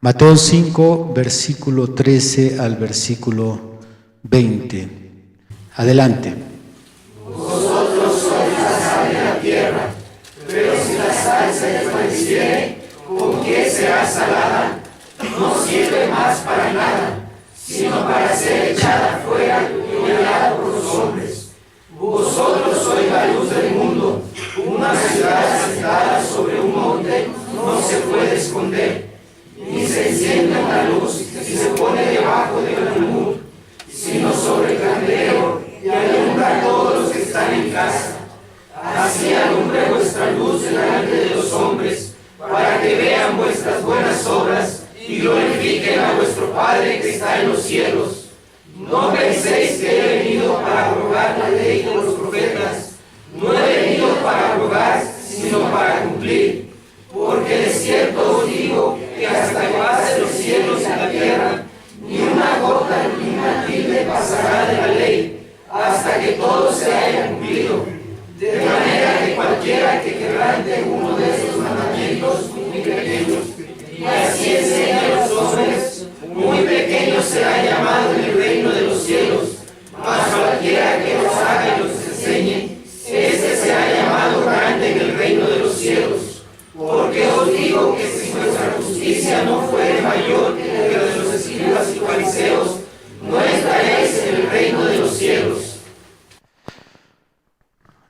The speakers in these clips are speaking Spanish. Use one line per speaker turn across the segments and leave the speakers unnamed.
Mateo 5, versículo 13 al versículo 20. Adelante.
Vosotros sois la sal de la tierra, pero si la sal se desvaneciere, ¿con qué será salada? No sirve más para nada, sino para ser echada fuera y odiada por los hombres. Vosotros sois la luz del mundo. Una ciudad sentada sobre un monte no se puede esconder, ni se enciende una luz y se pone debajo del almud, sino sobre el candelero y alumbra a todos los que están en casa. Así alumbre vuestra luz delante de los hombres, para que vean vuestras buenas obras y glorifiquen a vuestro Padre que está en los cielos. No penséis que he venido para abrogar la ley de los profetas. No he venido para abrogar, sino para cumplir. Porque de cierto os digo que hasta que pasen los cielos y la tierra, ni una gota ni una tilde pasará de la ley, hasta que todo se haya cumplido. De manera que cualquiera que quebrante uno de estos mandamientos muy pequeños, y así enseña a los hombres, muy pequeño será llamado en el reino de los cielos. Mas cualquiera que los haga y los enseñe, este será llamado grande en el reino de los cielos. Porque os digo que si vuestra justicia no fuere mayor que la de los escribas y fariseos, no estaréis en el reino de los cielos.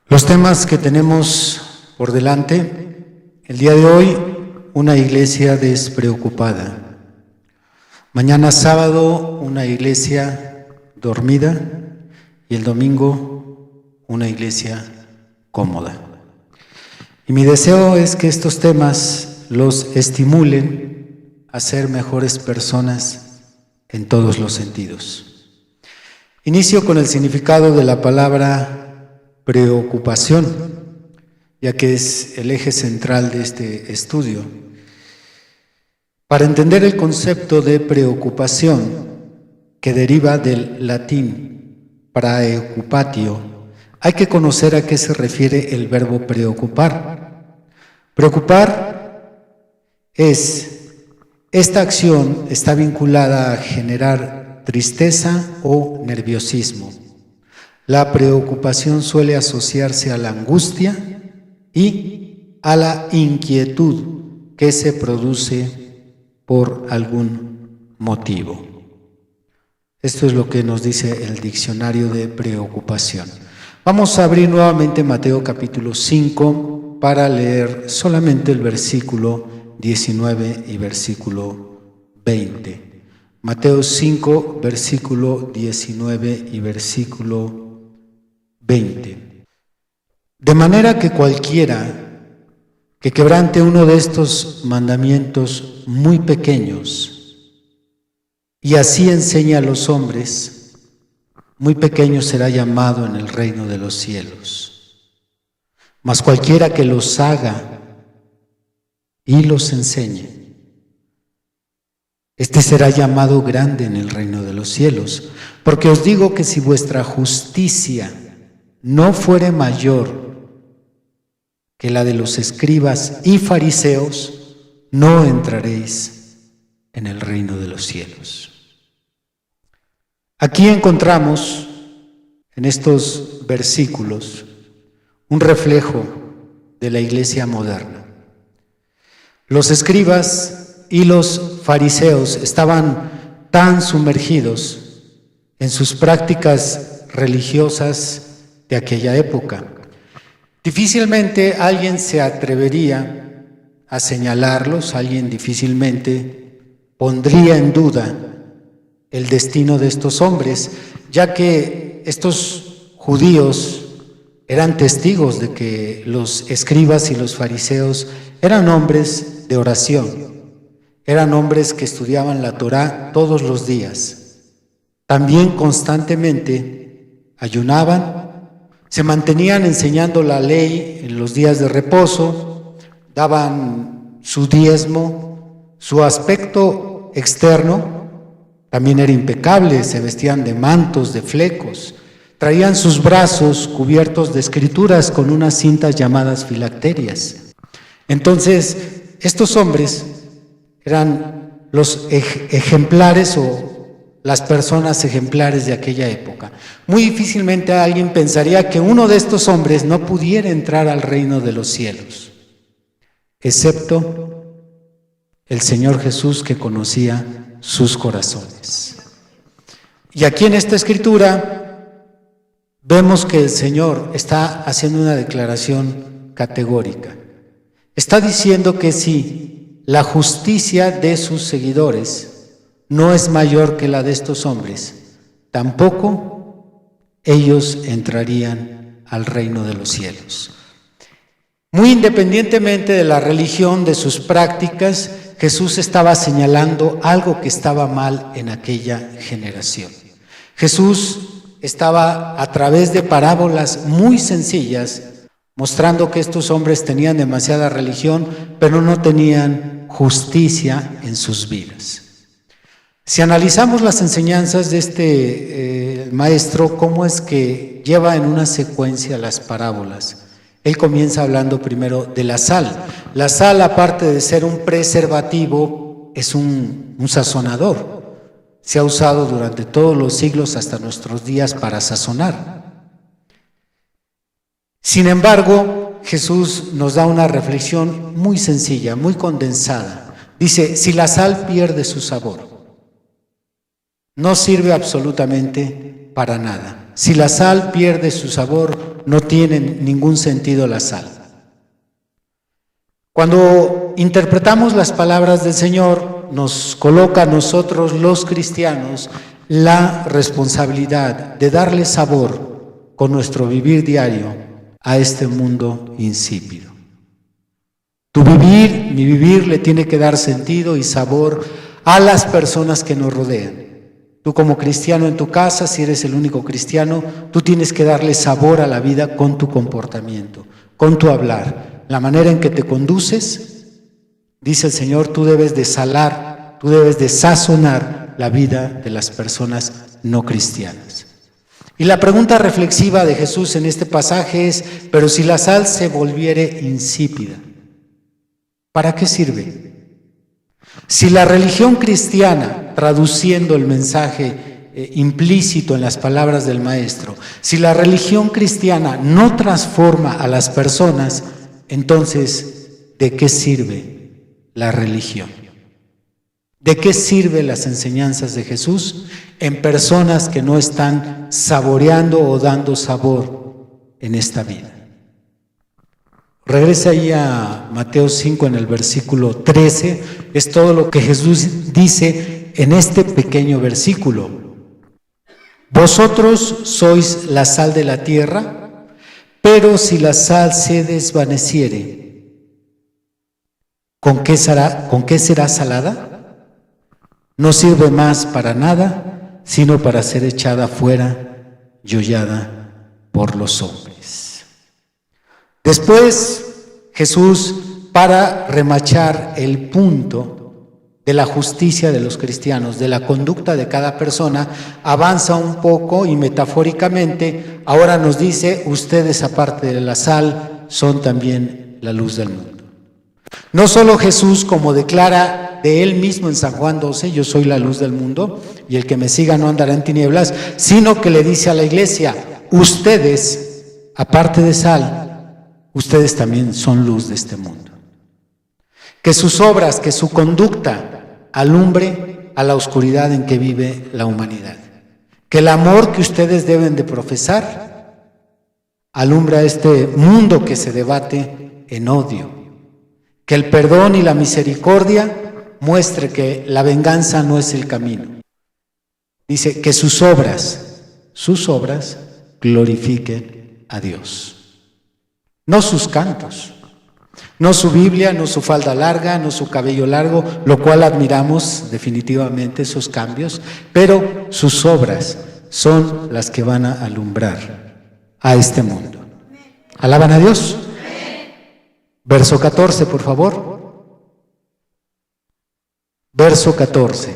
Los temas que tenemos por delante, el día de hoy, una iglesia despreocupada. Mañana sábado, una iglesia dormida, y el domingo, una iglesia cómoda. Y mi deseo es que estos temas los estimulen a ser mejores personas en todos los sentidos. Inicio con el significado de la palabra preocupación, ya que es el eje central de este estudio. Para entender el concepto de preocupación, que deriva del latín praeocupatio, hay que conocer a qué se refiere el verbo preocupar. Preocupar esta acción está vinculada a generar tristeza o nerviosismo. La preocupación suele asociarse a la angustia y a la inquietud que se produce por algún motivo. Esto es lo que nos dice el diccionario de preocupación. Vamos a abrir nuevamente Mateo capítulo 5 para leer solamente el versículo 19 y versículo 20. Mateo 5, versículo 19 y versículo 20. De manera que cualquiera que quebrante uno de estos mandamientos muy pequeños y así enseña a los hombres, muy pequeño será llamado en el reino de los cielos. Mas cualquiera que los haga y los enseñe, este será llamado grande en el reino de los cielos. Porque os digo que si vuestra justicia no fuere mayor que la de los escribas y fariseos, no entraréis en el reino de los cielos. Aquí encontramos en estos versículos un reflejo de la iglesia moderna. Los escribas y los fariseos estaban tan sumergidos en sus prácticas religiosas de aquella época. Difícilmente alguien se atrevería a señalarlos, alguien difícilmente pondría en duda el destino de estos hombres, ya que estos judíos eran testigos de que los escribas y los fariseos eran hombres de oración, eran hombres que estudiaban la Torá todos los días. También constantemente ayunaban, se mantenían enseñando la ley en los días de reposo, daban su diezmo, su aspecto externo también era impecable, se vestían de mantos, de flecos, traían sus brazos cubiertos de escrituras con unas cintas llamadas filacterias. Entonces, estos hombres eran los ejemplares o las personas ejemplares de aquella época. Muy difícilmente alguien pensaría que uno de estos hombres no pudiera entrar al reino de los cielos, excepto el Señor Jesús, que conocía sus corazones. Y aquí en esta escritura vemos que el Señor está haciendo una declaración categórica. Está diciendo que si la justicia de sus seguidores no es mayor que la de estos hombres, tampoco ellos entrarían al reino de los cielos. Muy independientemente de la religión, de sus prácticas, Jesús estaba señalando algo que estaba mal en aquella generación. Jesús estaba a través de parábolas muy sencillas mostrando que estos hombres tenían demasiada religión, pero no tenían justicia en sus vidas. Si analizamos las enseñanzas de este maestro, cómo es que lleva en una secuencia las parábolas. Él comienza hablando primero de la sal. La sal, aparte de ser un preservativo, es un sazonador. Se ha usado durante todos los siglos hasta nuestros días para sazonar. Sin embargo, Jesús nos da una reflexión muy sencilla, muy condensada. Dice, si la sal pierde su sabor, no sirve absolutamente para nada. Si la sal pierde su sabor, no tiene ningún sentido la sal. Cuando interpretamos las palabras del Señor, nos coloca a nosotros los cristianos la responsabilidad de darle sabor con nuestro vivir diario a este mundo insípido. Tu vivir, mi vivir, le tiene que dar sentido y sabor a las personas que nos rodean. Tú como cristiano en tu casa, si eres el único cristiano, tú tienes que darle sabor a la vida con tu comportamiento, con tu hablar, la manera en que te conduces. Dice el Señor, tú debes de salar, tú debes de sazonar la vida de las personas no cristianas. Y la pregunta reflexiva de Jesús en este pasaje es, pero si la sal se volviere insípida, ¿para qué sirve? Si la religión cristiana, traduciendo el mensaje implícito en las palabras del Maestro, si la religión cristiana no transforma a las personas, entonces, ¿de qué sirve la religión? ¿De qué sirven las enseñanzas de Jesús en personas que no están saboreando o dando sabor en esta vida? Regresa ahí a Mateo 5 en el versículo 13, es todo lo que Jesús dice en este pequeño versículo. Vosotros sois la sal de la tierra, pero si la sal se desvaneciere, ¿con qué será salada? No sirve más para nada, sino para ser echada fuera y hollada por los hombres. Después, Jesús, para remachar el punto de la justicia de los cristianos, de la conducta de cada persona, avanza un poco y metafóricamente ahora nos dice, ustedes aparte de la sal, son también la luz del mundo. No solo Jesús, como declara de él mismo en San Juan 12, yo soy la luz del mundo y el que me siga no andará en tinieblas, sino que le dice a la iglesia, ustedes, aparte de sal, ustedes también son luz de este mundo. Que sus obras, que su conducta alumbre a la oscuridad en que vive la humanidad. Que el amor que ustedes deben de profesar alumbra a este mundo que se debate en odio. Que el perdón y la misericordia muestre que la venganza no es el camino. Dice que sus obras glorifiquen a Dios. No sus cantos, no su Biblia, no su falda larga, no su cabello largo, lo cual admiramos definitivamente esos cambios, pero sus obras son las que van a alumbrar a este mundo. ¿Alaban a Dios? Verso 14, por favor. Verso 14.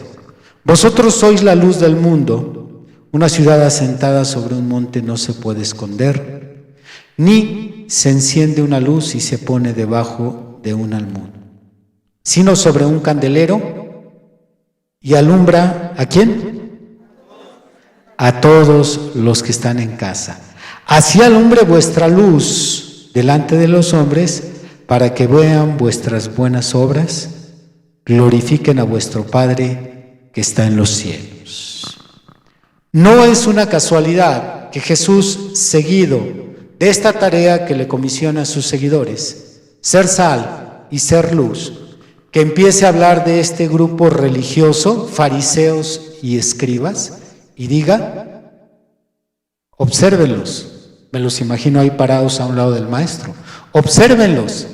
Vosotros sois la luz del mundo. Una ciudad asentada sobre un monte no se puede esconder, ni se enciende una luz y se pone debajo de un almud, sino sobre un candelero y alumbra ¿a quién? A todos los que están en casa. Así alumbre vuestra luz delante de los hombres, para que vean vuestras buenas obras, glorifiquen a vuestro Padre que está en los cielos. No es una casualidad que Jesús, seguido de esta tarea que le comisiona a sus seguidores, ser sal y ser luz, que empiece a hablar de este grupo religioso, fariseos y escribas, y diga: obsérvenlos. Me los imagino ahí parados a un lado del maestro. Obsérvenlos.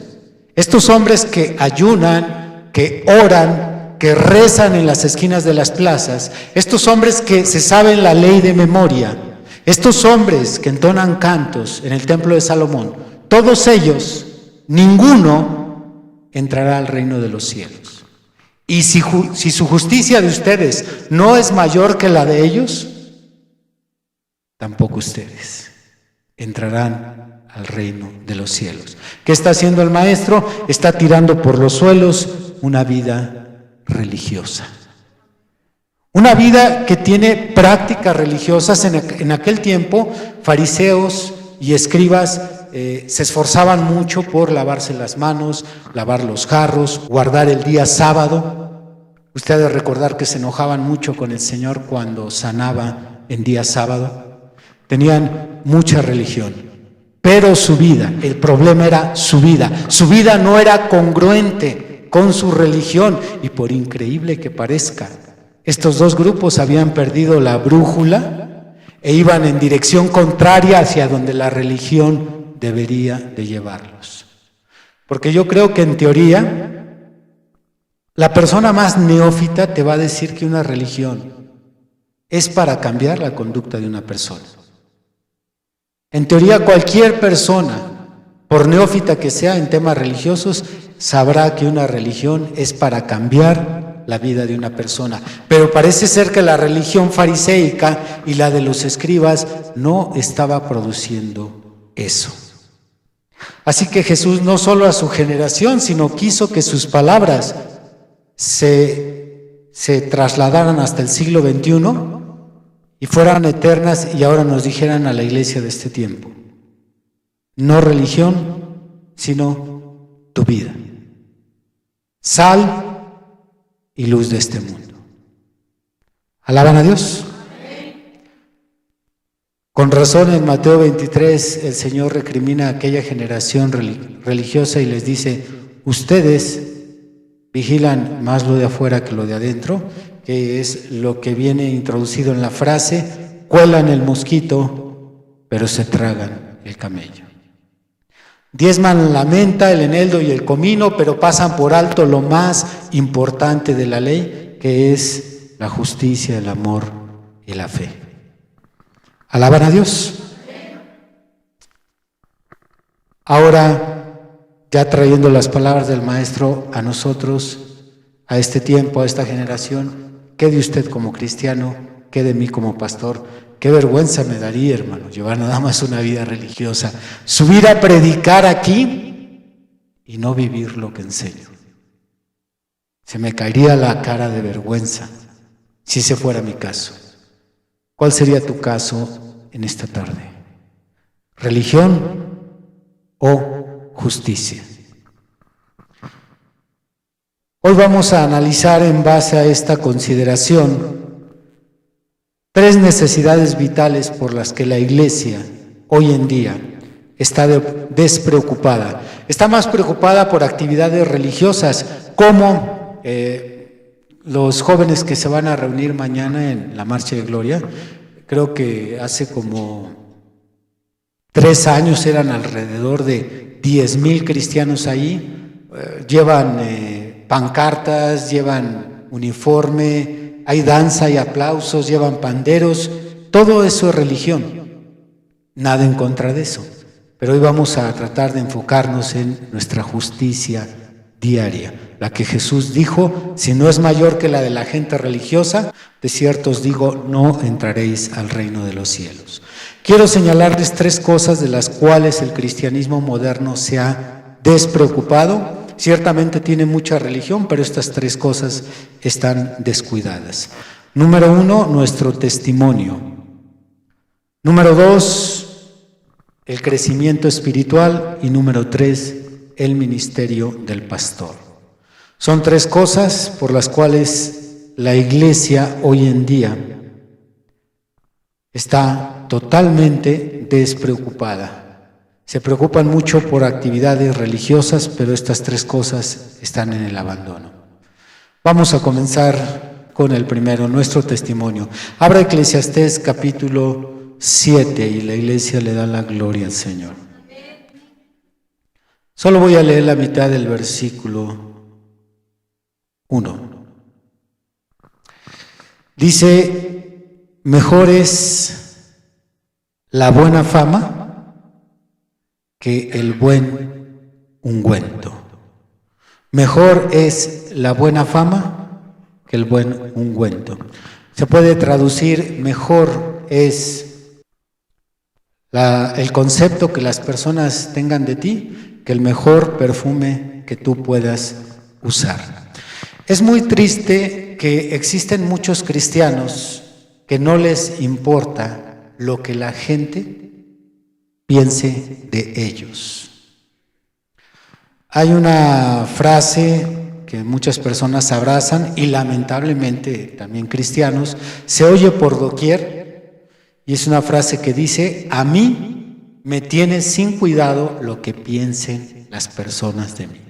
Estos hombres que ayunan, que oran, que rezan en las esquinas de las plazas, estos hombres que se saben la ley de memoria, estos hombres que entonan cantos en el templo de Salomón, todos ellos, ninguno entrará al reino de los cielos. Y si su justicia de ustedes no es mayor que la de ellos, tampoco ustedes entrarán al reino de los cielos. ¿Qué está haciendo el maestro? Está tirando por los suelos una vida religiosa. Una vida que tiene prácticas religiosas. En aquel tiempo, fariseos y escribas se esforzaban mucho por lavarse las manos, lavar los jarros, guardar el día sábado. Usted ha de recordar que se enojaban mucho con el Señor cuando sanaba en día sábado. Tenían mucha religión, pero su vida, el problema era su vida no era congruente con su religión, y por increíble que parezca, estos dos grupos habían perdido la brújula e iban en dirección contraria hacia donde la religión debería de llevarlos. Porque yo creo que en teoría, la persona más neófita te va a decir que una religión es para cambiar la conducta de una persona. En teoría, cualquier persona, por neófita que sea en temas religiosos, sabrá que una religión es para cambiar la vida de una persona. Pero parece ser que la religión fariseica y la de los escribas no estaba produciendo eso. Así que Jesús no solo a su generación, sino quiso que sus palabras se trasladaran hasta el siglo XXI y fueran eternas, y ahora nos dijeran a la iglesia de este tiempo: no religión, sino tu vida. Sal y luz de este mundo. ¿Alaban a Dios? Con razón en Mateo 23 el Señor recrimina a aquella generación religiosa y les dice: ustedes vigilan más lo de afuera que lo de adentro, que es lo que viene introducido en la frase: cuelan el mosquito, pero se tragan el camello. Diezman la menta, el eneldo y el comino, pero pasan por alto lo más importante de la ley, que es la justicia, el amor y la fe. ¿Alaban a Dios? Ahora, ya trayendo las palabras del maestro a nosotros, a este tiempo, a esta generación, ¿qué de usted como cristiano? ¿Qué de mí como pastor? Qué vergüenza me daría, hermano, llevar nada más una vida religiosa, subir a predicar aquí y no vivir lo que enseño. Se me caería la cara de vergüenza si ese fuera mi caso. ¿Cuál sería tu caso en esta tarde? ¿Religión o justicia? Hoy vamos a analizar en base a esta consideración 3 necesidades vitales por las que la iglesia hoy en día está despreocupada. Está más preocupada por actividades religiosas como los jóvenes que se van a reunir mañana en la Marcha de Gloria. Creo que hace como 3 años eran alrededor de 10,000 cristianos ahí. Llevan pancartas, llevan uniforme, hay danza y aplausos, llevan panderos. Todo eso es religión. Nada en contra de eso. Pero hoy vamos a tratar de enfocarnos en nuestra justicia diaria, la que Jesús dijo: si no es mayor que la de la gente religiosa, de cierto os digo, no entraréis al reino de los cielos. Quiero señalarles 3 cosas de las cuales el cristianismo moderno se ha despreocupado. ciertamente tiene mucha religión, pero estas tres cosas están descuidadas. Número 1, nuestro testimonio. Número 2, el crecimiento espiritual. Y número 3, el ministerio del pastor. Son tres cosas por las cuales la iglesia hoy en día está totalmente despreocupada. Se preocupan mucho por actividades religiosas, pero estas tres cosas están en el abandono. Vamos a comenzar con el primero, nuestro testimonio. Abra Eclesiastés capítulo 7 y la iglesia le da la gloria al Señor. Solo voy a leer la mitad del versículo 1. Dice, mejor es la buena fama que el buen ungüento. Mejor es la buena fama que el buen ungüento. Se puede traducir, mejor es el concepto que las personas tengan de ti que el mejor perfume que tú puedas usar. Es muy triste que existen muchos cristianos que no les importa lo que la gente piense de ellos. Hay una frase que muchas personas abrazan y lamentablemente también cristianos, se oye por doquier y es una frase que dice, a mí me tiene sin cuidado lo que piensen las personas de mí.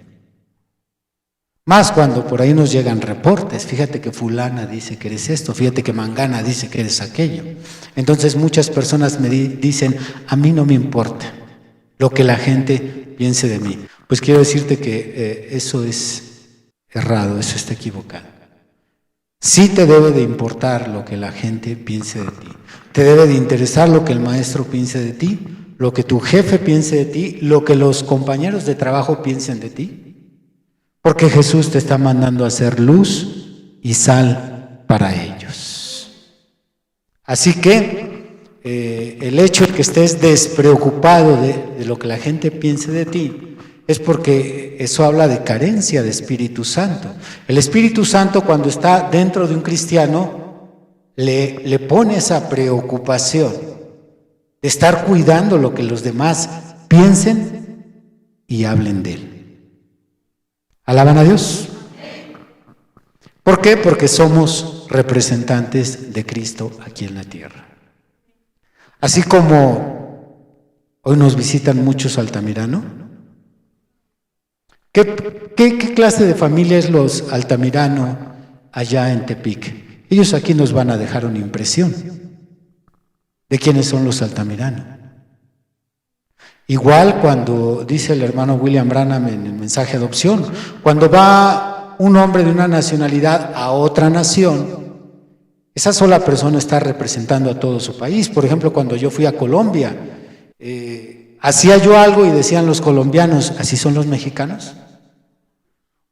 Más cuando por ahí nos llegan reportes, fíjate que fulana dice que eres esto, fíjate que mangana dice que eres aquello. Entonces muchas personas me dicen, a mí no me importa lo que la gente piense de mí. Pues quiero decirte que eso es errado, eso está equivocado. Sí te debe de importar lo que la gente piense de ti. Te debe de interesar lo que el maestro piense de ti, lo que tu jefe piense de ti, lo que los compañeros de trabajo piensen de ti. Porque Jesús te está mandando a ser luz y sal para ellos. Así que el hecho de que estés despreocupado de lo que la gente piense de ti es porque eso habla de carencia de Espíritu Santo. El Espíritu Santo, cuando está dentro de un cristiano, le pone esa preocupación de estar cuidando lo que los demás piensen y hablen de él. ¿Alaban a Dios? ¿Por qué? Porque somos representantes de Cristo aquí en la tierra. Así como hoy nos visitan muchos Altamirano. ¿Qué clase de familia es los Altamirano allá en Tepic? Ellos aquí nos van a dejar una impresión de quiénes son los Altamirano. Igual cuando dice el hermano William Branham en el mensaje de adopción, cuando va un hombre de una nacionalidad a otra nación, esa sola persona está representando a todo su país. Por ejemplo, cuando yo fui a Colombia, hacía yo algo y decían los colombianos, ¿así son los mexicanos?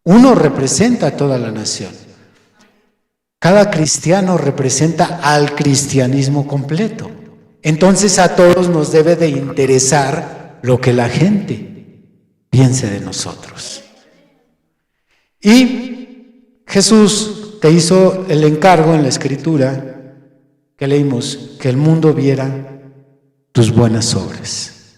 Uno representa a toda la nación. Cada cristiano representa al cristianismo completo. Entonces a todos nos debe de interesar lo que la gente piense de nosotros. Y Jesús te hizo el encargo en la Escritura que leímos, que el mundo viera tus buenas obras.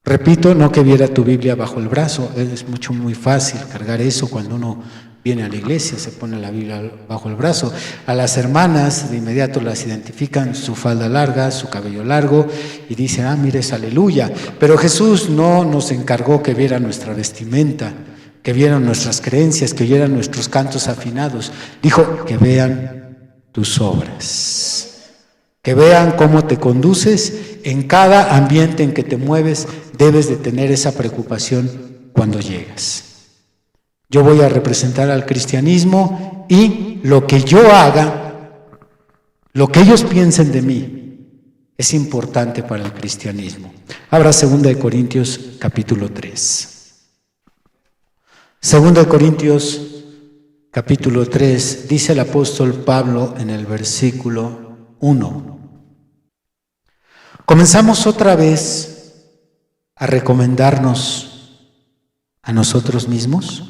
Repito, no que viera tu Biblia bajo el brazo, es muy fácil cargar eso cuando uno viene a la iglesia, se pone la Biblia bajo el brazo. A las hermanas de inmediato las identifican su falda larga, su cabello largo y dicen, mira, es aleluya. Pero Jesús no nos encargó que viera nuestra vestimenta, que vieran nuestras creencias, que vieran nuestros cantos afinados. Dijo que vean tus obras, que vean cómo te conduces en cada ambiente en que te mueves. Debes de tener esa preocupación cuando llegas. Yo voy a representar al cristianismo y lo que yo haga, lo que ellos piensen de mí, es importante para el cristianismo. Abra 2 Corintios capítulo 3. 2 Corintios capítulo 3, dice el apóstol Pablo en el versículo 1. Comenzamos otra vez a recomendarnos a nosotros mismos?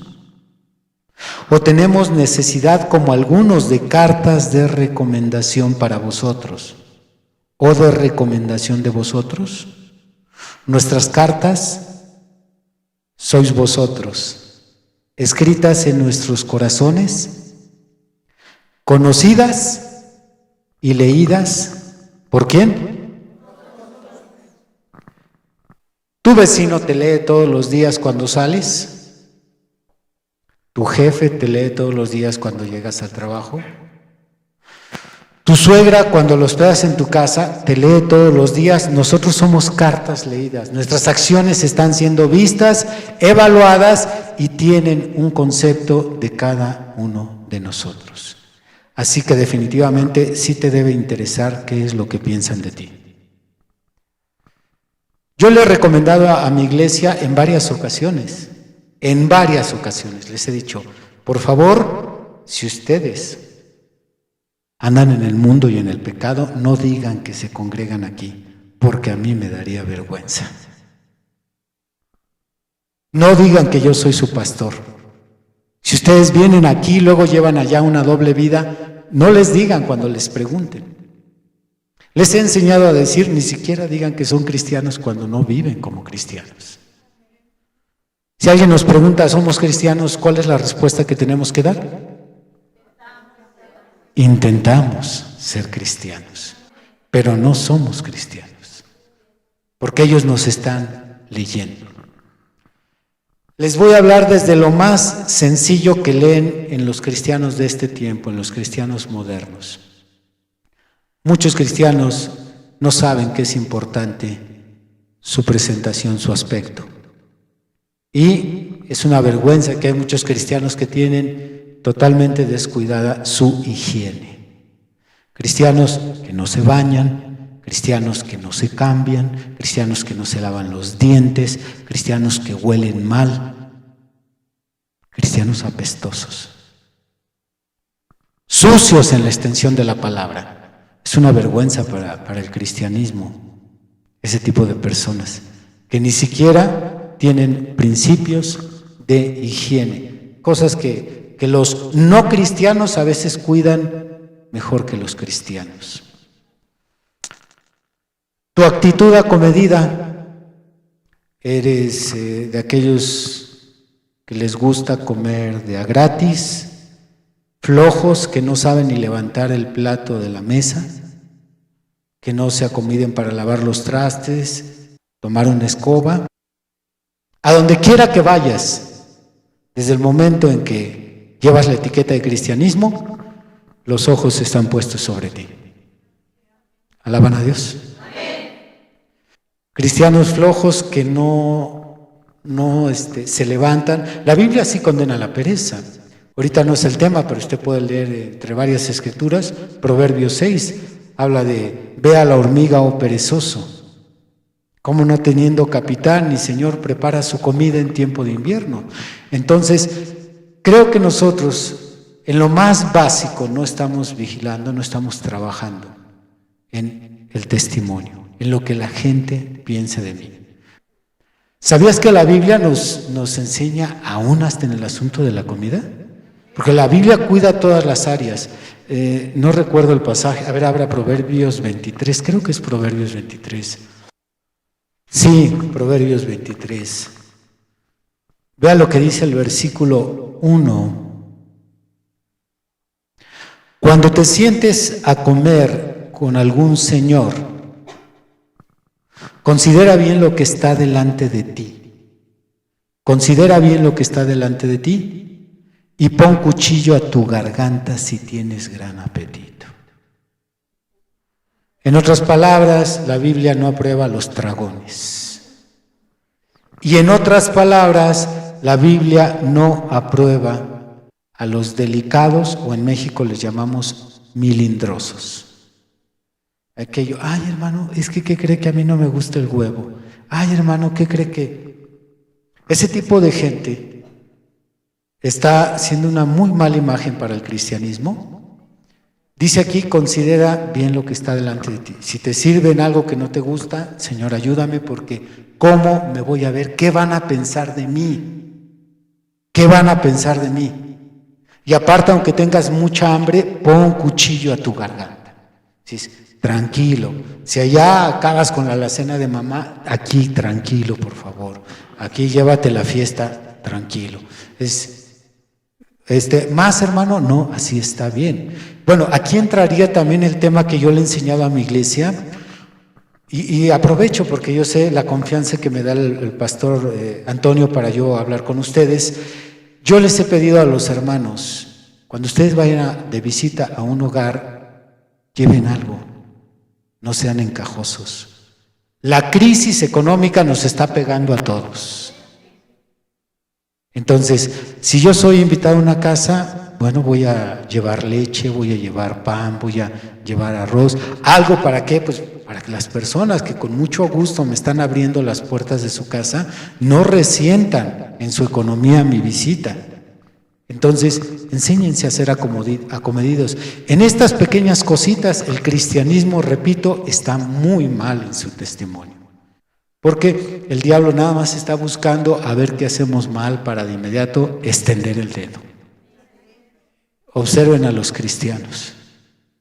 ¿O tenemos necesidad, como algunos, de cartas de recomendación para vosotros o de recomendación de vosotros? Nuestras cartas sois vosotros, escritas en nuestros corazones, conocidas y leídas. ¿Por quién? ¿Tu vecino te lee todos los días cuando sales? ¿Tu jefe te lee todos los días cuando llegas al trabajo? ¿Tu suegra, cuando lo esperas en tu casa, te lee todos los días? Nosotros somos cartas leídas. Nuestras acciones están siendo vistas, evaluadas y tienen un concepto de cada uno de nosotros. Así que definitivamente sí te debe interesar qué es lo que piensan de ti. Yo le he recomendado a mi iglesia en varias ocasiones les he dicho, por favor, si ustedes andan en el mundo y en el pecado, no digan que se congregan aquí, porque a mí me daría vergüenza. No digan que yo soy su pastor. Si ustedes vienen aquí y luego llevan allá una doble vida, no les digan cuando les pregunten. Les he enseñado a decir, ni siquiera digan que son cristianos cuando no viven como cristianos. Si alguien nos pregunta, ¿somos cristianos? ¿Cuál es la respuesta que tenemos que dar? Intentamos ser cristianos, pero no somos cristianos, porque ellos nos están leyendo. Les voy a hablar desde lo más sencillo que leen en los cristianos de este tiempo, en los cristianos modernos. Muchos cristianos no saben que es importante su presentación, su aspecto. Y es una vergüenza que hay muchos cristianos que tienen totalmente descuidada su higiene. Cristianos que no se bañan, cristianos que no se cambian, cristianos que no se lavan los dientes, cristianos que huelen mal, cristianos apestosos, sucios en la extensión de la palabra. Es una vergüenza para el cristianismo, ese tipo de personas que ni siquiera tienen principios de higiene, cosas que los no cristianos a veces cuidan mejor que los cristianos. Tu actitud acomedida, eres de aquellos que les gusta comer de a gratis, flojos que no saben ni levantar el plato de la mesa, que no se acomiden para lavar los trastes, tomar una escoba. A donde quiera que vayas, desde el momento en que llevas la etiqueta de cristianismo, los ojos están puestos sobre ti. ¿Alaban a Dios? Cristianos flojos que no se levantan. La Biblia sí condena la pereza. Ahorita no es el tema, pero usted puede leer entre varias escrituras. Proverbios 6 habla de: ve a la hormiga, oh perezoso, como no teniendo capitán ni señor prepara su comida en tiempo de invierno. Entonces, creo que nosotros en lo más básico no estamos vigilando, no estamos trabajando en el testimonio, en lo que la gente piense de mí. ¿Sabías que la Biblia nos enseña aún hasta en el asunto de la comida? Porque la Biblia cuida todas las áreas. No recuerdo el pasaje. A ver, abra Proverbios 23. Creo que es Proverbios 23. Sí, Proverbios 23. Vea lo que dice el versículo 1. Cuando te sientes a comer con algún señor, considera bien lo que está delante de ti. Considera bien lo que está delante de ti y pon cuchillo a tu garganta si tienes gran apetito. En otras palabras, la Biblia no aprueba los tragones. Y en otras palabras, la Biblia no aprueba a los delicados, o en México les llamamos milindrosos. Aquello, ay hermano, es que ¿qué cree que a mí no me gusta el huevo? Ay hermano, ¿qué cree que? Ese tipo de gente está siendo una muy mala imagen para el cristianismo. Dice aquí, considera bien lo que está delante de ti. Si te sirven algo que no te gusta, Señor, ayúdame, porque ¿cómo me voy a ver? ¿Qué van a pensar de mí? ¿Qué van a pensar de mí? Y aparte, aunque tengas mucha hambre, pon un cuchillo a tu garganta. ¿Sí? Tranquilo. Si allá acabas con la alacena de mamá, aquí tranquilo, por favor. Aquí llévate la fiesta tranquilo. ¿Más, hermano? No, así está bien. Bueno, aquí entraría también el tema que yo le he enseñado a mi iglesia. Y aprovecho porque yo sé la confianza que me da el pastor Antonio para yo hablar con ustedes. Yo les he pedido a los hermanos, cuando ustedes vayan de visita a un hogar, lleven algo, no sean encajosos. La crisis económica nos está pegando a todos. Entonces, si yo soy invitado a una casa, bueno, voy a llevar leche, voy a llevar pan, voy a llevar arroz. ¿Algo para qué? Pues para que las personas que con mucho gusto me están abriendo las puertas de su casa no resientan en su economía mi visita. Entonces, enséñense a ser acomedidos. En estas pequeñas cositas, el cristianismo, repito, está muy mal en su testimonio. Porque el diablo nada más está buscando a ver qué hacemos mal para de inmediato extender el dedo. Observen a los cristianos,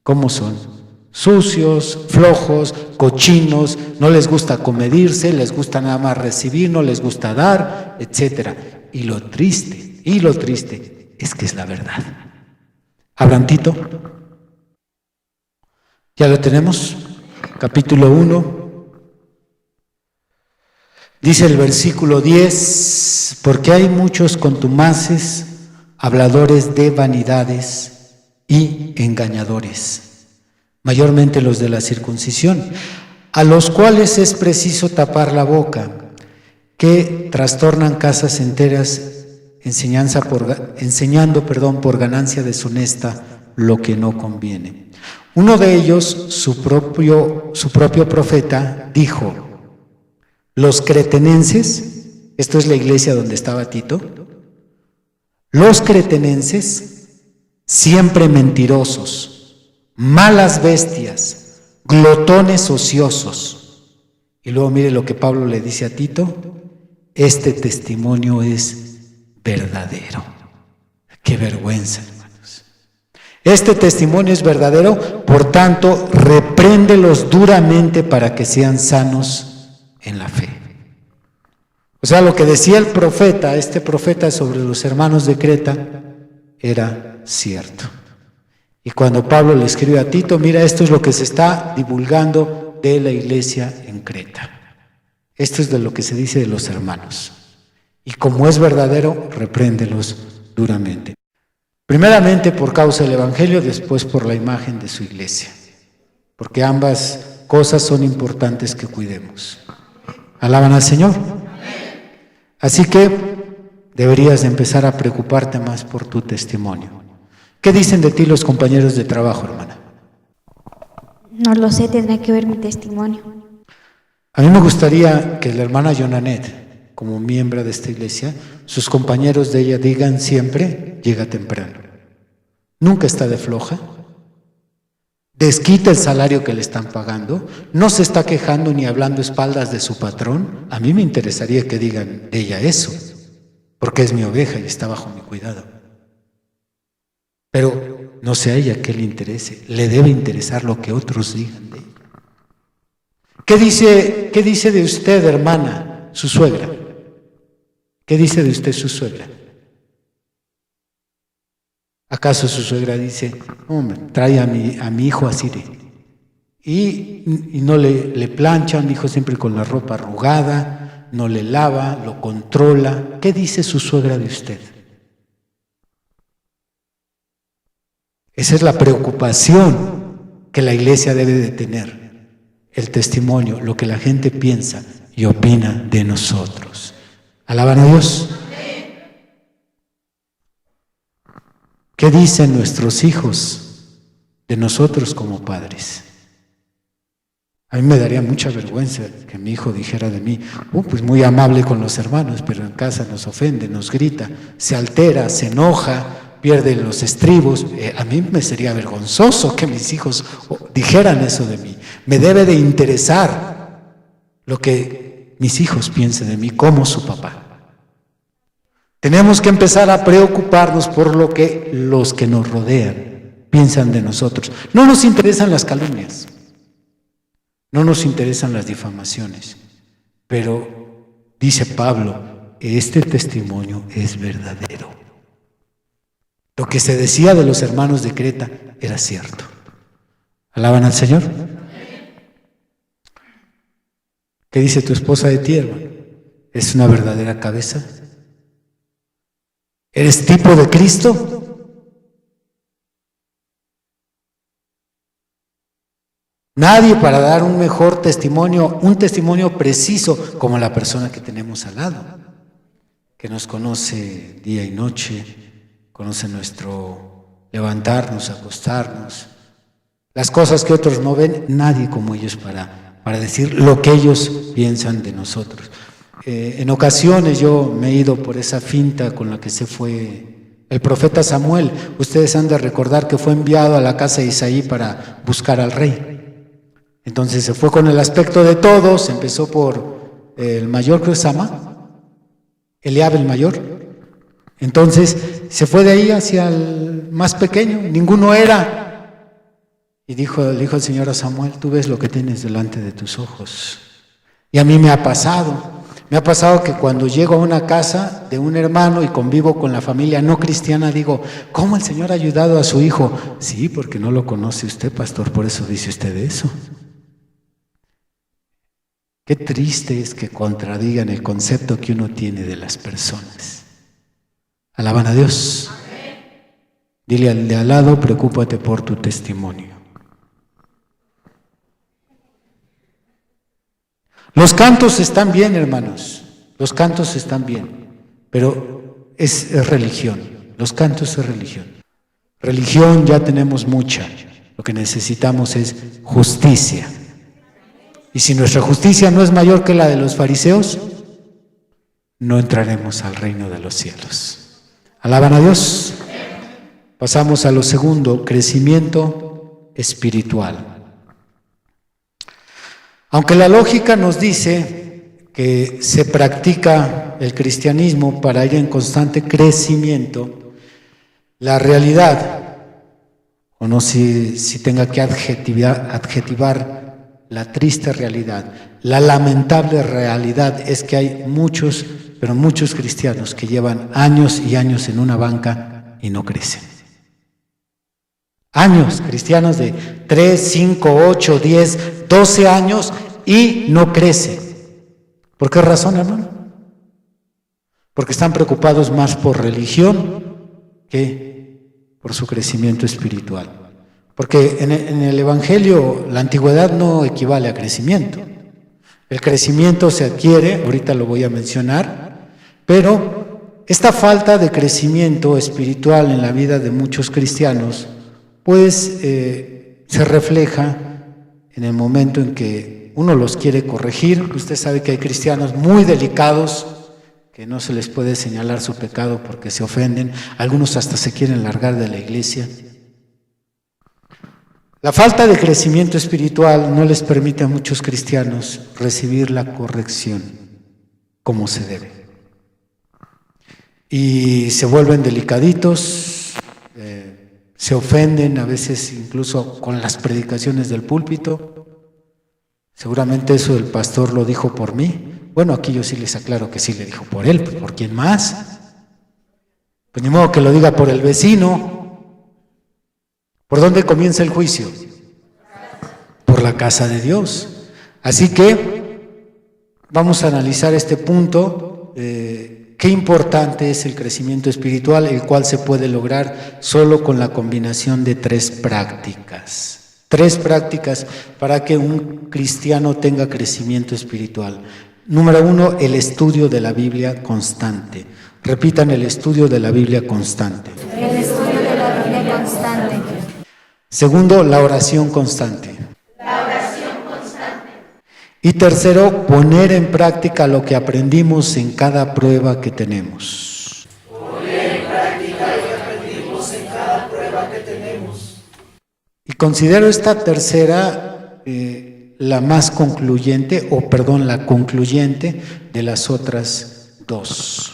¿cómo son? Sucios, flojos, cochinos, no les gusta comedirse, les gusta nada más recibir, no les gusta dar, etc. Y lo triste es que es la verdad. ¿Hablan Tito? ¿Ya lo tenemos? Capítulo 1. Dice el versículo 10, porque hay muchos contumaces, habladores de vanidades y engañadores, mayormente los de la circuncisión, a los cuales es preciso tapar la boca, que trastornan casas enteras, enseñando por ganancia deshonesta lo que no conviene. Uno de ellos, su propio profeta, dijo: los cretenenses, esto es la iglesia donde estaba Tito, los cretenenses, siempre mentirosos, malas bestias, glotones ociosos. Y luego mire lo que Pablo le dice a Tito: este testimonio es verdadero. ¡Qué vergüenza, hermanos! Este testimonio es verdadero, por tanto, repréndelos duramente para que sean sanos en la fe. O sea, lo que decía el profeta, este profeta sobre los hermanos de Creta, era cierto. Y cuando Pablo le escribe a Tito, mira, esto es lo que se está divulgando de la iglesia en Creta. Esto es de lo que se dice de los hermanos. Y como es verdadero, repréndelos duramente. Primeramente por causa del evangelio, después por la imagen de su iglesia. Porque ambas cosas son importantes que cuidemos. ¿Alaban al Señor? Así que deberías empezar a preocuparte más por tu testimonio. ¿Qué dicen de ti los compañeros de trabajo, hermana?
No lo sé, tendrá que ver mi testimonio.
A mí me gustaría que la hermana Jonanet, como miembro de esta iglesia, sus compañeros de ella digan siempre: llega temprano. Nunca está de floja. Desquita el salario que le están pagando, no se está quejando ni hablando espaldas de su patrón. A mí me interesaría que digan de ella eso, porque es mi oveja y está bajo mi cuidado. Pero no sé a ella qué le interese, le debe interesar lo que otros digan de ella. ¿Qué dice de usted, hermana, su suegra? ¿Qué dice de usted su suegra? ¿Acaso su suegra dice: hombre, trae a mi hijo así y no le planchan, mi hijo siempre con la ropa arrugada, no le lava, lo controla? ¿Qué dice su suegra de usted? Esa es la preocupación que la iglesia debe de tener, el testimonio, lo que la gente piensa y opina de nosotros. ¿Alaban a Dios? ¿Qué dicen nuestros hijos de nosotros como padres? A mí me daría mucha vergüenza que mi hijo dijera de mí: pues muy amable con los hermanos, pero en casa nos ofende, nos grita, se altera, se enoja, pierde los estribos. A mí me sería vergonzoso que mis hijos dijeran eso de mí. Me debe de interesar lo que mis hijos piensen de mí como su papá. Tenemos que empezar a preocuparnos por lo que los que nos rodean piensan de nosotros. No nos interesan las calumnias, no nos interesan las difamaciones, pero dice Pablo, este testimonio es verdadero. Lo que se decía de los hermanos de Creta era cierto. ¿Alaban al Señor? ¿Qué dice tu esposa de ti, hermano? ¿Es una verdadera cabeza? ¿Eres tipo de Cristo? Nadie para dar un mejor testimonio, un testimonio preciso como la persona que tenemos al lado, que nos conoce día y noche, conoce nuestro levantarnos, acostarnos, las cosas que otros no ven, nadie como ellos para decir lo que ellos piensan de nosotros. En ocasiones yo me he ido por esa finta con la que se fue el profeta Samuel. Ustedes han de recordar que fue enviado a la casa de Isaí para buscar al rey. Entonces se fue con el aspecto de todos, empezó por el mayor, creo que se llama, Eliab el mayor. Entonces se fue de ahí hacia el más pequeño, ninguno era. Y le dijo el Señor a Samuel, tú ves lo que tienes delante de tus ojos. Y a mí me ha pasado que cuando llego a una casa de un hermano y convivo con la familia no cristiana, digo, ¿cómo el Señor ha ayudado a su hijo? Sí, porque no lo conoce usted, pastor, por eso dice usted eso. Qué triste es que contradigan el concepto que uno tiene de las personas. Alaban a Dios. Dile al de al lado, preocúpate por tu testimonio. Los cantos están bien, hermanos, los cantos están bien, pero es religión, los cantos es religión. Religión ya tenemos mucha, lo que necesitamos es justicia. Y si nuestra justicia no es mayor que la de los fariseos, no entraremos al reino de los cielos. ¿Alaban a Dios? Pasamos a lo segundo, crecimiento espiritual. Aunque la lógica nos dice que se practica el cristianismo para ir en constante crecimiento, la realidad, o no si tenga que adjetivar la triste realidad, la lamentable realidad es que hay muchos, pero muchos cristianos que llevan años y años en una banca y no crecen. Años, cristianos de 3, 5, 8, 10, 12 años y no crece. ¿Por qué razón, hermano? Porque están preocupados más por religión que por su crecimiento espiritual. Porque en el Evangelio la antigüedad no equivale a crecimiento. El crecimiento se adquiere, ahorita lo voy a mencionar, pero esta falta de crecimiento espiritual en la vida de muchos cristianos pues se refleja en el momento en que uno los quiere corregir. Usted sabe que hay cristianos muy delicados que no se les puede señalar su pecado porque se ofenden, algunos hasta se quieren largar de la iglesia. La falta de crecimiento espiritual no les permite a muchos cristianos recibir la corrección como se debe. Y se vuelven delicaditos, se ofenden a veces incluso con las predicaciones del púlpito. Seguramente eso el pastor lo dijo por mí. Bueno, aquí yo sí les aclaro que sí le dijo por él, pues ¿por quién más? Pues ni modo que lo diga por el vecino. ¿Por dónde comienza el juicio? Por la casa de Dios. Así que vamos a analizar este punto. Qué importante es el crecimiento espiritual, el cual se puede lograr solo con la combinación de 3 prácticas. 3 prácticas para que un cristiano tenga crecimiento espiritual. Número 1, el estudio de la Biblia constante. Repitan, el estudio de la Biblia constante.
El estudio de la Biblia constante.
Segundo, la oración constante.
La oración constante.
Y tercero, poner en práctica lo que aprendimos en cada prueba que tenemos.
Poner en práctica lo que aprendimos en cada prueba que tenemos.
Y considero esta tercera la más concluyente, la concluyente de las otras 2.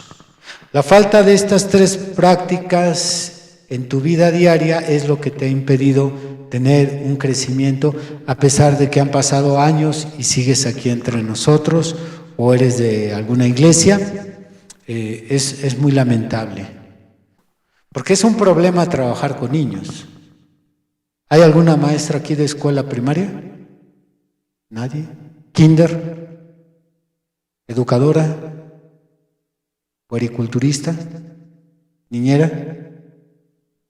La falta de estas tres prácticas en tu vida diaria es lo que te ha impedido tener un crecimiento, a pesar de que han pasado años y sigues aquí entre nosotros o eres de alguna iglesia. Es muy lamentable, porque es un problema trabajar con niños. ¿Hay alguna maestra aquí de escuela primaria? ¿Nadie? ¿Kinder? ¿Educadora? ¿Puericulturista? ¿Niñera?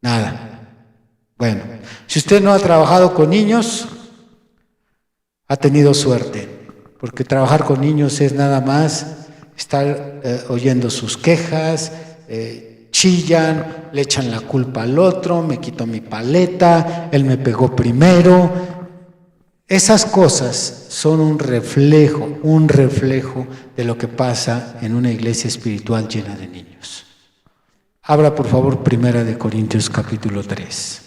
Nada. Bueno, si usted no ha trabajado con niños, ha tenido suerte, porque trabajar con niños es nada más estar oyendo sus quejas, chillan, le echan la culpa al otro, me quitó mi paleta, él me pegó primero. Esas cosas son un reflejo de lo que pasa en una iglesia espiritual llena de niños. Abra por favor 1 Corintios capítulo 3.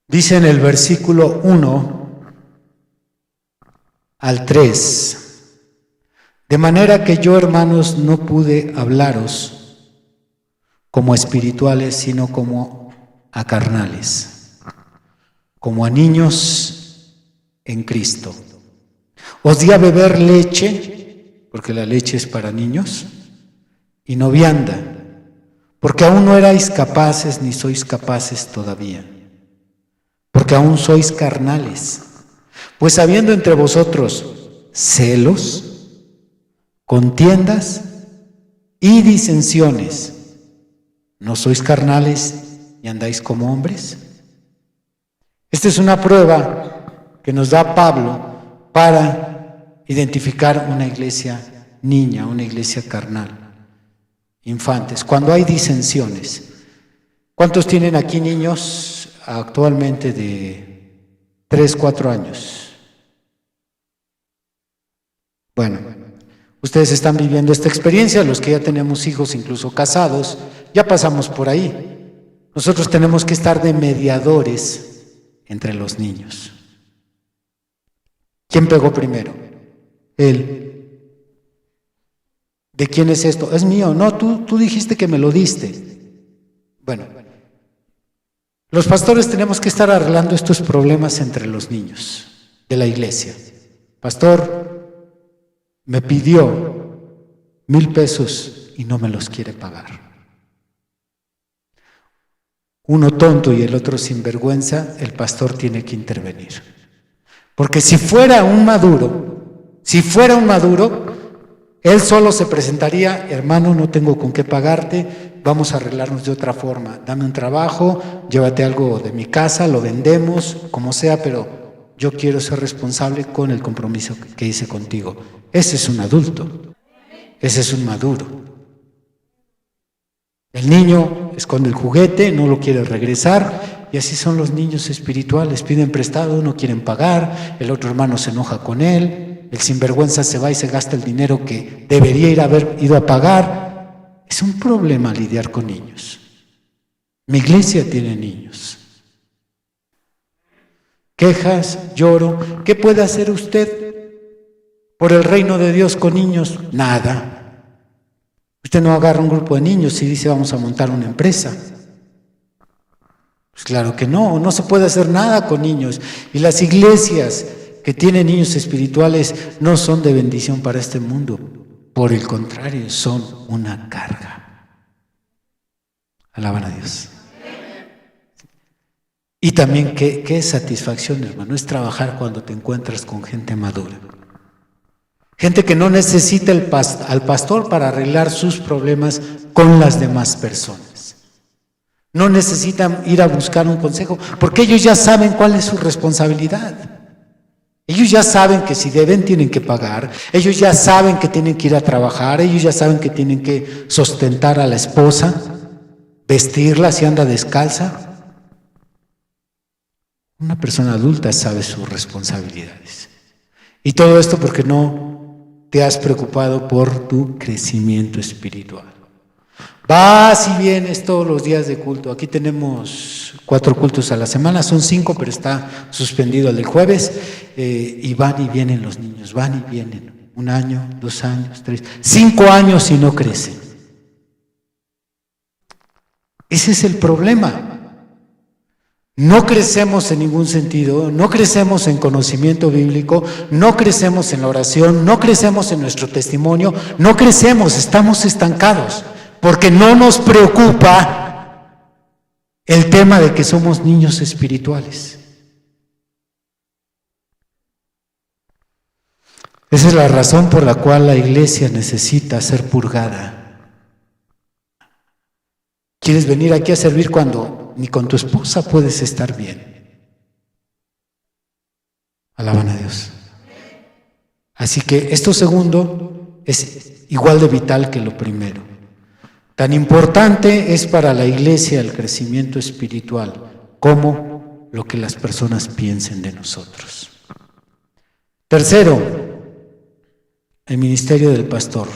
Dice en el versículo 1 al 3: de manera que yo, hermanos, no pude hablaros como espirituales, sino como a carnales, como a niños en Cristo. Os di a beber leche, porque la leche es para niños, y no vianda, porque aún no erais capaces ni sois capaces todavía, porque aún sois carnales. Pues habiendo entre vosotros celos, contiendas y disensiones, ¿no sois carnales y andáis como hombres? Esta es una prueba que nos da Pablo para identificar una iglesia niña, una iglesia carnal, infantes. Cuando hay disensiones, ¿cuántos tienen aquí niños actualmente de 3, 4 años? Bueno, ustedes están viviendo esta experiencia, los que ya tenemos hijos, incluso casados, ya pasamos por ahí. Nosotros tenemos que estar de mediadores entre los niños. ¿Quién pegó primero? Él. ¿De quién es esto? Es mío. No, tú dijiste que me lo diste. Bueno, los pastores tenemos que estar arreglando estos problemas entre los niños de la iglesia. Pastor, me pidió 1,000 pesos y no me los quiere pagar. Uno tonto y el otro sinvergüenza, el pastor tiene que intervenir. Porque si fuera un maduro, él solo se presentaría: hermano, no tengo con qué pagarte, vamos a arreglarnos de otra forma. Dame un trabajo, llévate algo de mi casa, lo vendemos, como sea, pero yo quiero ser responsable con el compromiso que hice contigo. Ese es un adulto, ese es un maduro. El niño esconde el juguete, no lo quiere regresar, y así son los niños espirituales. Piden prestado, no quieren pagar, el otro hermano se enoja con él, el sinvergüenza se va y se gasta el dinero que debería haber ido a pagar. Es un problema lidiar con niños. Mi iglesia tiene niños. Quejas, lloro. ¿Qué puede hacer usted por el reino de Dios con niños? Nada. Usted no agarra un grupo de niños y dice: vamos a montar una empresa. Pues claro que no se puede hacer nada con niños. Y las iglesias que tienen niños espirituales no son de bendición para este mundo. Por el contrario, son una carga. Alaban a Dios. Y también qué satisfacción, hermano, es trabajar cuando te encuentras con gente madura. Gente que no necesita al pastor para arreglar sus problemas con las demás personas. No necesitan ir a buscar un consejo, porque ellos ya saben cuál es su responsabilidad. Ellos ya saben que si deben, tienen que pagar. Ellos ya saben que tienen que ir a trabajar. Ellos ya saben que tienen que sustentar a la esposa, vestirla si anda descalza. Una persona adulta sabe sus responsabilidades. Y todo esto porque no te has preocupado por tu crecimiento espiritual. Vas y vienes todos los días de culto. Aquí tenemos 4 cultos a la semana, son 5, pero está suspendido el del jueves. Y van y vienen los niños, van y vienen. 1 año, 2 años, 3, 5 años y no crecen. Ese es el problema. No crecemos en ningún sentido, no crecemos en conocimiento bíblico, no crecemos en la oración, no crecemos en nuestro testimonio, no crecemos, estamos estancados, porque no nos preocupa el tema de que somos niños espirituales. Esa es la razón por la cual la iglesia necesita ser purgada. ¿Quieres venir aquí a servir cuando ni con tu esposa puedes estar bien? Alaban a Dios. Así que esto segundo es igual de vital que lo primero. Tan importante es para la iglesia el crecimiento espiritual como lo que las personas piensen de nosotros. Tercero, el ministerio del pastor.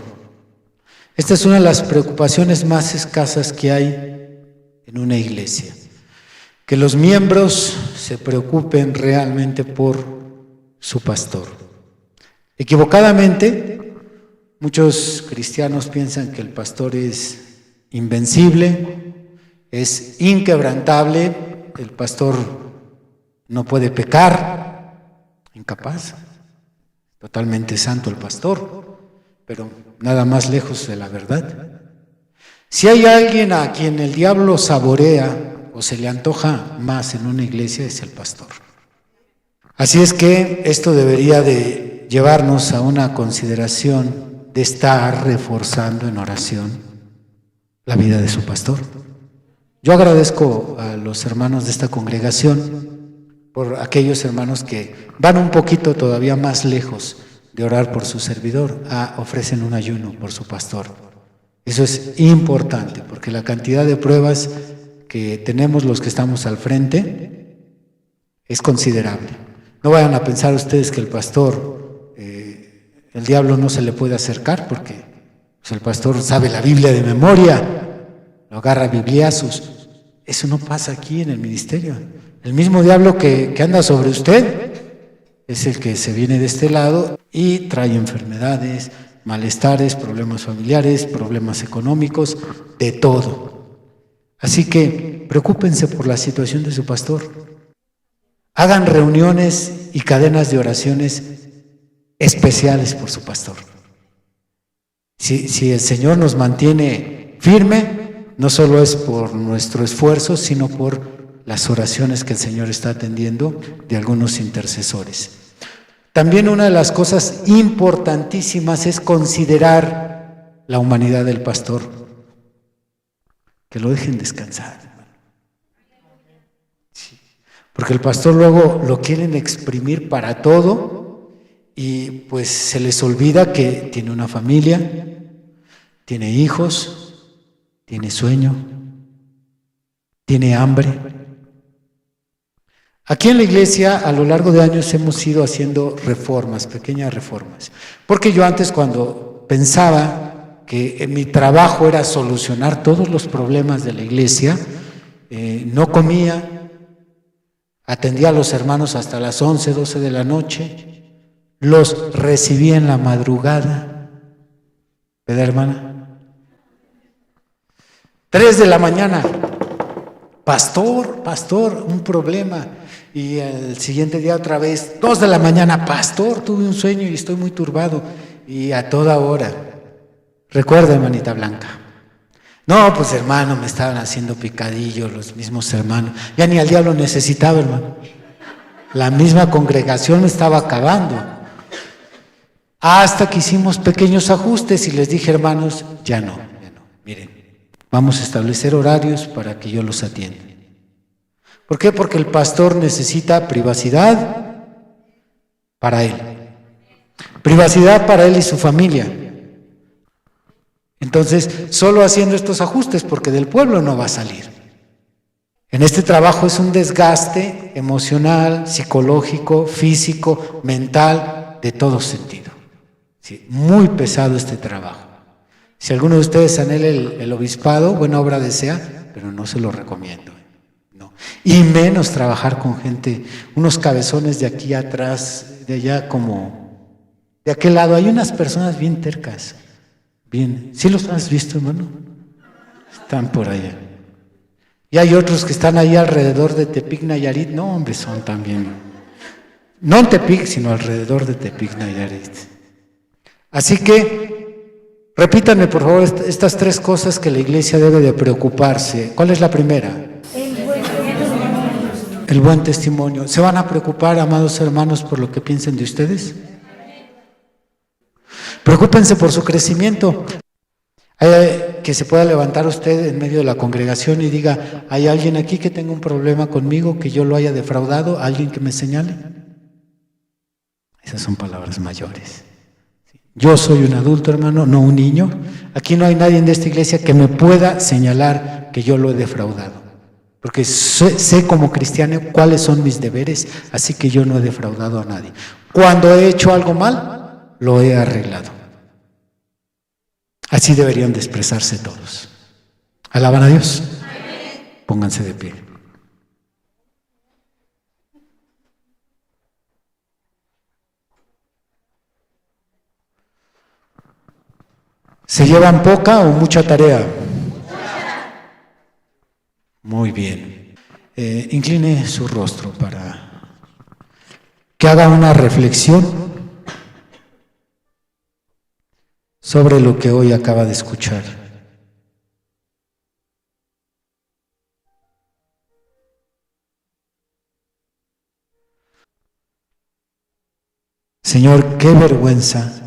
Esta es una de las preocupaciones más escasas que hay en una iglesia. Que los miembros se preocupen realmente por su pastor. Equivocadamente, muchos cristianos piensan que el pastor es invencible, es inquebrantable, el pastor no puede pecar, incapaz. Totalmente santo el pastor, pero nada más lejos de la verdad. Si hay alguien a quien el diablo saborea o se le antoja más en una iglesia, es el pastor. Así es que esto debería de llevarnos a una consideración de estar reforzando en oración la vida de su pastor. Yo agradezco a los hermanos de esta congregación por aquellos hermanos que van un poquito todavía más lejos de orar por su servidor, ofrecen un ayuno por su pastor. Eso es importante, porque la cantidad de pruebas que tenemos los que estamos al frente es considerable. No vayan a pensar ustedes que el pastor, el diablo no se le puede acercar, porque pues, el pastor sabe la Biblia de memoria, lo agarra a bibliazos. Eso no pasa aquí en el ministerio. El mismo diablo que anda sobre usted es el que se viene de este lado y trae enfermedades, malestares, problemas familiares, problemas económicos, de todo. Así que preocúpense por la situación de su pastor. Hagan reuniones y cadenas de oraciones especiales por su pastor. Si el Señor nos mantiene firme, no solo es por nuestro esfuerzo, sino por las oraciones que el Señor está atendiendo de algunos intercesores. También una de las cosas importantísimas es considerar la humanidad del pastor. Que lo dejen descansar. Sí. Porque el pastor luego lo quieren exprimir para todo y pues se les olvida que tiene una familia, tiene hijos, tiene sueño, tiene hambre. Aquí en la iglesia a lo largo de años hemos ido haciendo reformas, pequeñas reformas. Porque yo antes cuando pensaba que mi trabajo era solucionar todos los problemas de la iglesia, no comía, atendía a los hermanos hasta las 11, 12 de la noche, los recibía en la madrugada, ¿verdad, hermana? 3 de la mañana, pastor, un problema. Y el siguiente día otra vez, 2 de la mañana, pastor, tuve un sueño y estoy muy turbado. Y a toda hora. Recuerda, hermanita Blanca. No, pues hermano, me estaban haciendo picadillo los mismos hermanos. Ya ni al diablo necesitaba, hermano. La misma congregación me estaba acabando. Hasta que hicimos pequeños ajustes y les dije, hermanos, ya no. Miren, vamos a establecer horarios para que yo los atienda. ¿Por qué? Porque el pastor necesita privacidad para él. Privacidad para él y su familia. Entonces, solo haciendo estos ajustes, porque del pueblo no va a salir. En este trabajo es un desgaste emocional, psicológico, físico, mental, de todo sentido. Sí, muy pesado este trabajo. Si alguno de ustedes anhela el obispado, buena obra desea, pero no se lo recomiendo. Y menos trabajar con gente, unos cabezones de aquí atrás, de allá como, de aquel lado. Hay unas personas bien tercas, bien, ¿sí los has visto, hermano? Están por allá. Y hay otros que están ahí alrededor de Tepic, Nayarit. No, hombre, son también, no en Tepic, sino alrededor de Tepic, Nayarit. Así que, repítanme por favor estas tres cosas que la iglesia debe de preocuparse. ¿Cuál es la primera? El buen testimonio. ¿Se van a preocupar, amados hermanos, por lo que piensen de ustedes? Preocúpense por su crecimiento. Que se pueda levantar usted en medio de la congregación y diga, ¿hay alguien aquí que tenga un problema conmigo, que yo lo haya defraudado? ¿Alguien que me señale? Esas son palabras mayores. Yo soy un adulto, hermano, no un niño. Aquí no hay nadie de esta iglesia que me pueda señalar que yo lo he defraudado. Porque sé como cristiano cuáles son mis deberes, así que yo no he defraudado a nadie. Cuando he hecho algo mal, lo he arreglado. Así deberían de expresarse todos. ¿Alaban a Dios? Pónganse de pie. ¿Se llevan poca o mucha tarea? Muy bien. Incline su rostro para que haga una reflexión sobre lo que hoy acaba de escuchar. Señor, qué vergüenza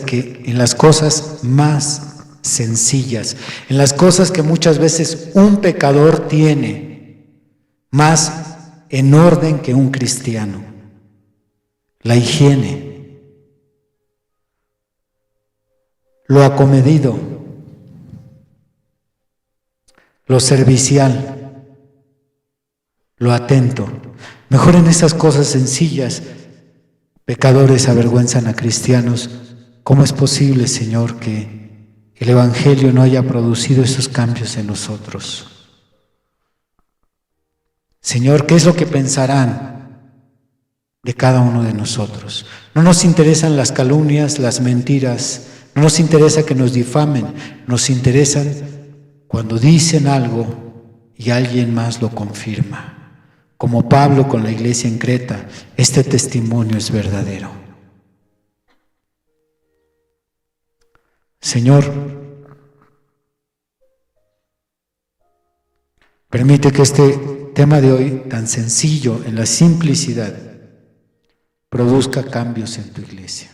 que en las cosas más sencillas, en las cosas que muchas veces un pecador tiene más en orden que un cristiano, la higiene, lo acomedido, lo servicial, lo atento. Mejor en esas cosas sencillas, pecadores avergüenzan a cristianos. ¿Cómo es posible, Señor, que el Evangelio no haya producido esos cambios en nosotros? Señor, ¿qué es lo que pensarán de cada uno de nosotros? No nos interesan las calumnias, las mentiras. No nos interesa que nos difamen, nos interesan cuando dicen algo y alguien más lo confirma. Como Pablo con la iglesia en Creta, este testimonio es verdadero. Señor, permite que este tema de hoy, tan sencillo, en la simplicidad, produzca cambios en tu iglesia.